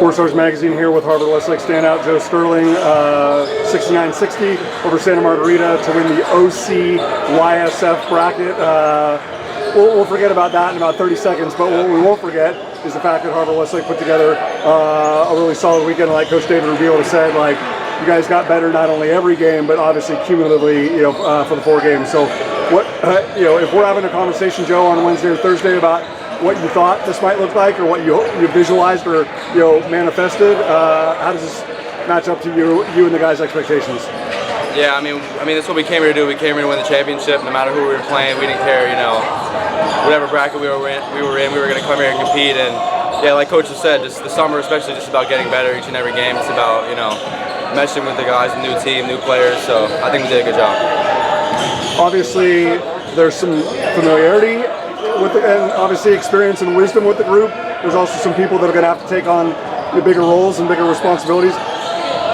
Sports Stars Magazine here with Harvard-Westlake standout Joe Sterling, 69-60 over Santa Margarita to win the OCYSF Bracket. We'll forget about that in about 30 seconds, but what we won't forget is the fact that Harvard-Westlake put together a really solid weekend. Like Coach David Rubio has said, like, you guys got better not only every game, but obviously cumulatively, for the 4 games. So, what if we're having a conversation, Joe, on Wednesday or Thursday about what you thought this might look like, or what you visualized or manifested, how does this match up to you and the guys' expectations? Yeah, I mean, that's what we came here to do. We came here to win the championship. No matter who we were playing, we didn't care. Whatever bracket we were in, we were going to come here and compete. And yeah, like Coach has said, just the summer, especially, just about getting better each and every game. It's about meshing with the guys, a new team, new players. So I think we did a good job. Obviously, there's some familiarity and obviously experience and wisdom with the group. There's also some people that are going to have to take on the bigger roles and bigger responsibilities.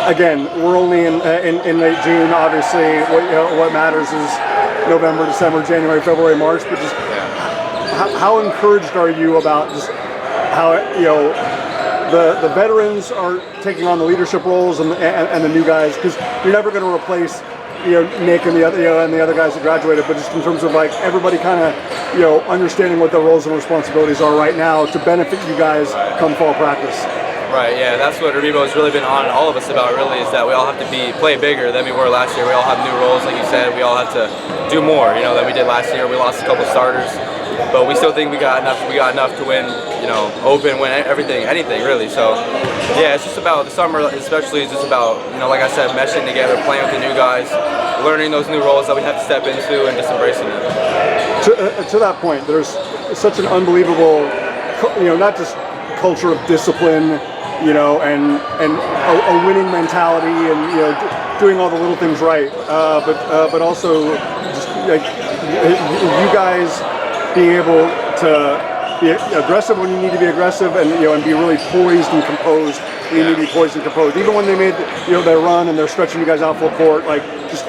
Again, we're only in late June. Obviously, what matters is November, December, January, February, March. But just how encouraged are you about just how the veterans are taking on the leadership roles and the new guys? Because you're never going to replace Nick and the other guys that graduated, but just in terms of like everybody kind of understanding what their roles and responsibilities are right now to benefit you guys come fall practice. Right, yeah, that's what Rebo has really been on all of us about, really, is that we all have to play bigger than we were last year. We all have new roles, like you said. We all have to do more, than we did last year. We lost a couple starters, but we still think we got enough to win, open, win anything, really. So, yeah, it's just about the summer, especially, is just about, like I said, meshing together, playing with the new guys, learning those new roles that we have to step into and just embracing it. To that point, there's such an unbelievable, not just culture of discipline, and a winning mentality, and doing all the little things right, but also just like you guys being able to be aggressive when you need to be aggressive, and and be really poised and composed when you need to be poised and composed. Even when they made their run and they're stretching you guys out full court, like just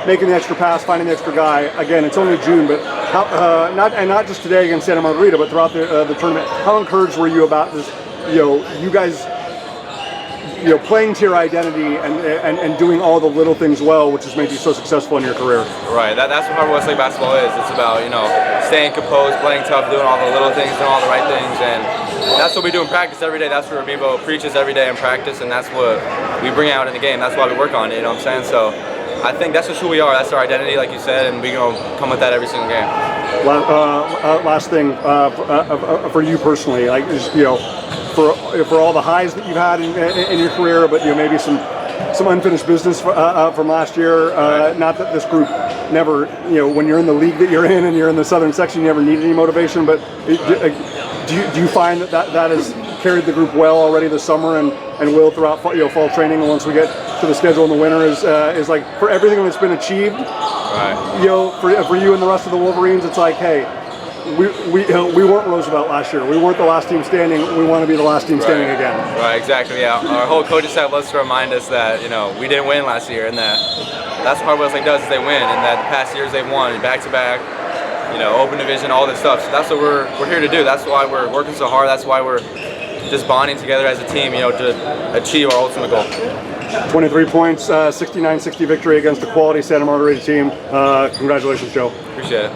making the extra pass, finding the extra guy. Again, it's only June, but not just today against Santa Margarita, but throughout the tournament. How encouraged were you about this? You guys, playing to your identity and doing all the little things well, which has made you so successful in your career. Right. That's what Harvard-Westlake basketball is. It's about staying composed, playing tough, doing all the little things, doing all the right things, and that's what we do in practice every day. That's what Rebo preaches every day in practice, and that's what we bring out in the game. That's why we work on it. You know what I'm saying? So I think that's just who we are. That's our identity, like you said, and we're gonna come with that every single game. Last thing for you personally, like for all the highs that you've had in your career, but maybe some unfinished business from last year. Not that this group never, when you're in the league that you're in and you're in the southern section, you never need any motivation. But do you find that has carried the group well already this summer and will throughout fall training? And once we get to the schedule in the winter, is like for everything that's been achieved, right? For you and the rest of the Wolverines, it's like, hey, we weren't Roosevelt last year. We weren't the last team standing. We want to be the last team standing again. Right, exactly. Yeah, our whole coaching staff loves to remind us that we didn't win last year, and that's what Harvard-Westlake does, is they win, and that the past years they've won back to back. Open division, all this stuff. So that's what we're here to do. That's why we're working so hard. That's why we're just bonding together as a team, to achieve our ultimate goal. 23 points, 69-60 victory against a quality Santa Margarita team. Congratulations, Joe. Appreciate it.